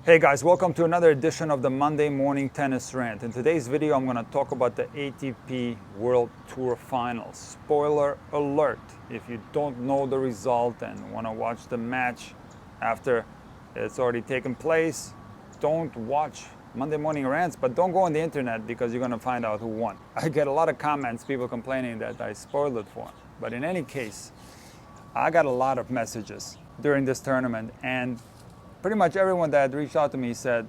Hey guys, welcome to another edition of the Monday Morning Tennis Rant. In today's video, I'm going to talk about the ATP World Tour Finals. Spoiler alert, if you don't know the result and want to watch the match after it's already taken place, don't watch Monday Morning Rants, but don't go on the internet because you're going to find out who won. I get a lot of comments, people complaining that I spoiled it for them. But in any case, I got a lot of messages during this tournament, and pretty much everyone that reached out to me said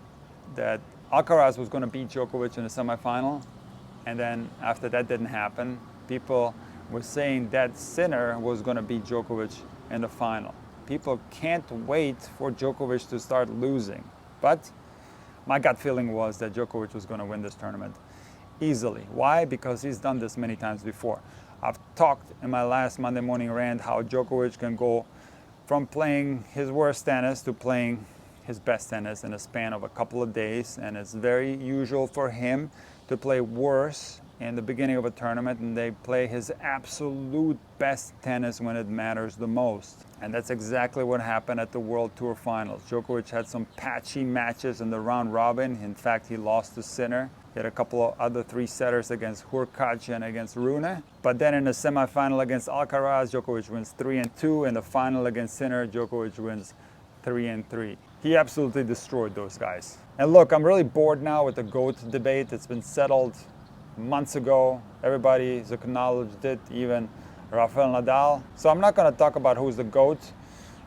that Alcaraz was going to beat Djokovic in the semifinal, and then after that didn't happen, people were saying that Sinner was going to beat Djokovic in the final. People can't wait for Djokovic to start losing, but my gut feeling was that Djokovic was going to win this tournament easily. Why? Because he's done this many times before. I've talked in my last Monday Morning Rant how Djokovic can go from playing his worst tennis to playing his best tennis in a span of a couple of days, and it's very usual for him to play worse in the beginning of a tournament and they play his absolute best tennis when it matters the most. And that's exactly what happened at the World Tour Finals. Djokovic had some patchy matches in the round robin. In fact, he lost to Sinner. He had a couple of other three-setters against Hurkacz and against Rune. But then in the semifinal against Alcaraz, Djokovic wins 3-2. In the final against Sinner, Djokovic wins 3-3. He absolutely destroyed those guys. And look, I'm really bored now with the GOAT debate. It's been settled months ago. Everybody's acknowledged it, even Rafael Nadal. So I'm not going to talk about who's the GOAT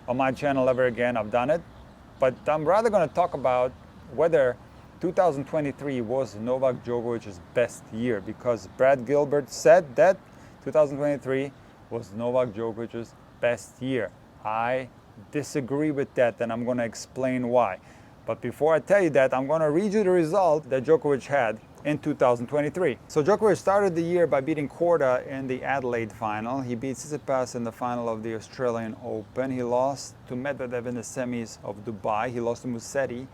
on my channel ever again. I've done it. But I'm rather going to talk about whether 2023 was Novak Djokovic's best year, because Brad Gilbert said that 2023 was Novak Djokovic's best year. I disagree with that, and I'm going to explain why. But before I tell you that, I'm going to read you the result that Djokovic had in 2023. So Djokovic started the year by beating Korda in the Adelaide final. He beat Tsitsipas in the final of the Australian Open. He lost to Medvedev in the semis of Dubai. He lost to Musetti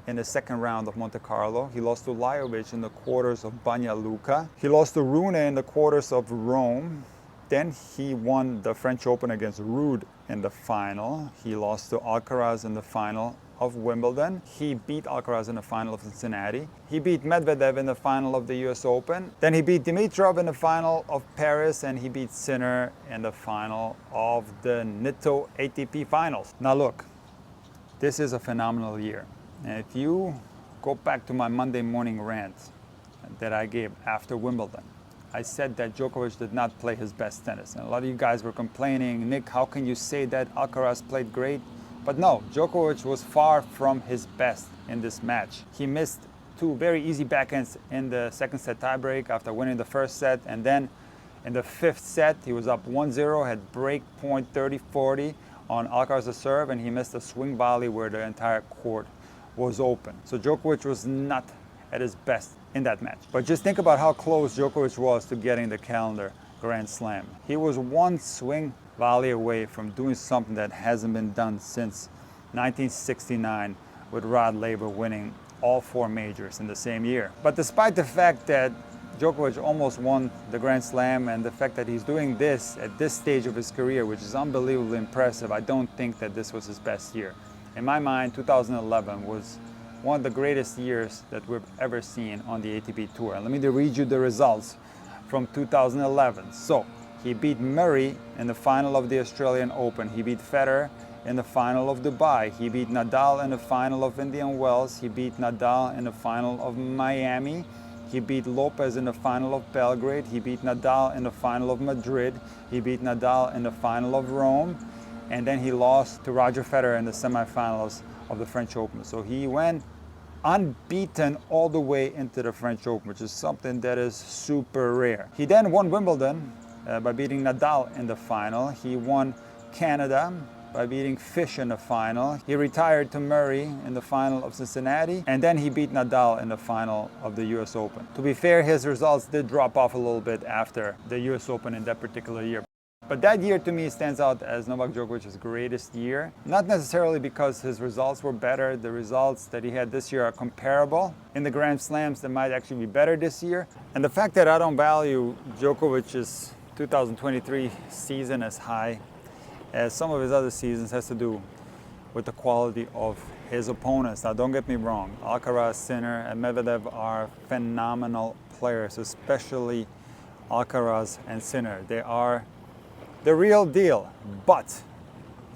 in the second round of Monte Carlo. He lost to Lajovic in the quarters of Banja Luka. He lost to Rune in the quarters of Rome. Then he won the French Open against Ruud in the final. He lost to Alcaraz in the final of Wimbledon. He beat Alcaraz in the final of Cincinnati. He beat Medvedev in the final of the US Open. Then he beat Dimitrov in the final of Paris, and he beat Sinner in the final of the 7th ATP Finals. Now look, this is a phenomenal year. And if you go back to my Monday Morning Rant that I gave after Wimbledon, I said that Djokovic did not play his best tennis. And a lot of you guys were complaining, Nick, how can you say that? Alcaraz played great. But no, Djokovic was far from his best in this match. He missed two very easy backhands in the second set tiebreak after winning the first set. And then in the fifth set, he was up 1-0, had break point 30-40 on Alcaraz's serve, and he missed a swing volley where the entire court was open. So Djokovic was not at his best in that match. But just think about how close Djokovic was to getting the calendar Grand Slam. He was one swing volley away from doing something that hasn't been done since 1969, with Rod Laver winning all four majors in the same year. But despite the fact that Djokovic almost won the Grand Slam, and the fact that he's doing this at this stage of his career, which is unbelievably impressive, I don't think that this was his best year. In my mind, 2011 was one of the greatest years that we've ever seen on the ATP Tour. And let me read you the results from 2011. So, he beat Murray in the final of the Australian Open. He beat Federer in the final of Dubai. He beat Nadal in the final of Indian Wells. He beat Nadal in the final of Miami. He beat Lopez in the final of Belgrade. He beat Nadal in the final of Madrid. He beat Nadal in the final of Rome. And then he lost to Roger Federer in the semifinals of the French Open. So he went unbeaten all the way into the French Open, which is something that is super rare. He then won Wimbledon by beating Nadal in the final. He won Canada by beating Fish in the final. He retired to Murray in the final of Cincinnati, and then he beat Nadal in the final of the US Open. To be fair, his results did drop off a little bit after the US Open in that particular year. But that year to me stands out as Novak Djokovic's greatest year. Not necessarily because his results were better. The results that he had this year are comparable. In the Grand Slams, they might actually be better this year. And the fact that I don't value Djokovic's 2023 season as high as some of his other seasons has to do with the quality of his opponents. Now, don't get me wrong, Alcaraz, Sinner, and Medvedev are phenomenal players, especially Alcaraz and Sinner. They are the real deal, but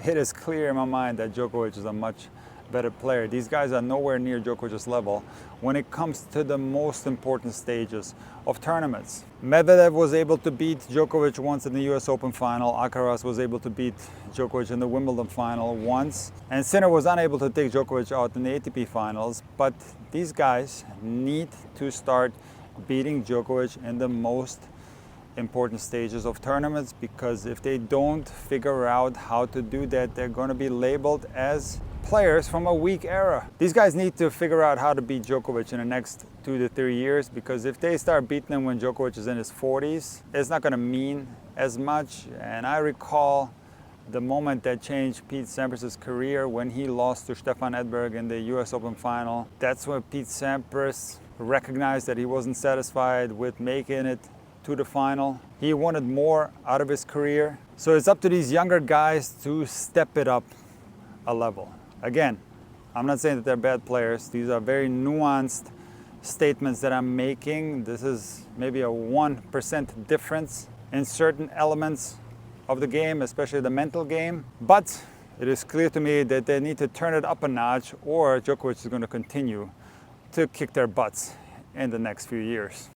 it is clear in my mind that Djokovic is a much better player. These guys are nowhere near Djokovic's level when it comes to the most important stages of tournaments. Medvedev was able to beat Djokovic once in the US Open final. Alcaraz was able to beat Djokovic in the Wimbledon final once. And Sinner was unable to take Djokovic out in the ATP finals. But these guys need to start beating Djokovic in the most important stages of tournaments, because if they don't figure out how to do that, they're going to be labeled as players from a weak era. These guys need to figure out how to beat Djokovic in the next 2 to 3 years, because if they start beating him when Djokovic is in his 40s, it's not going to mean as much. And I recall the moment that changed Pete Sampras' career when he lost to Stefan Edberg in the US Open final. That's when Pete Sampras recognized that he wasn't satisfied with making it to the final. He wanted more out of his career. So it's up to these younger guys to step it up a level. Again, I'm not saying that they're bad players. These are very nuanced statements that I'm making. This is maybe a 1% difference in certain elements of the game, especially the mental game. But it is clear to me that they need to turn it up a notch, or Djokovic is going to continue to kick their butts in the next few years.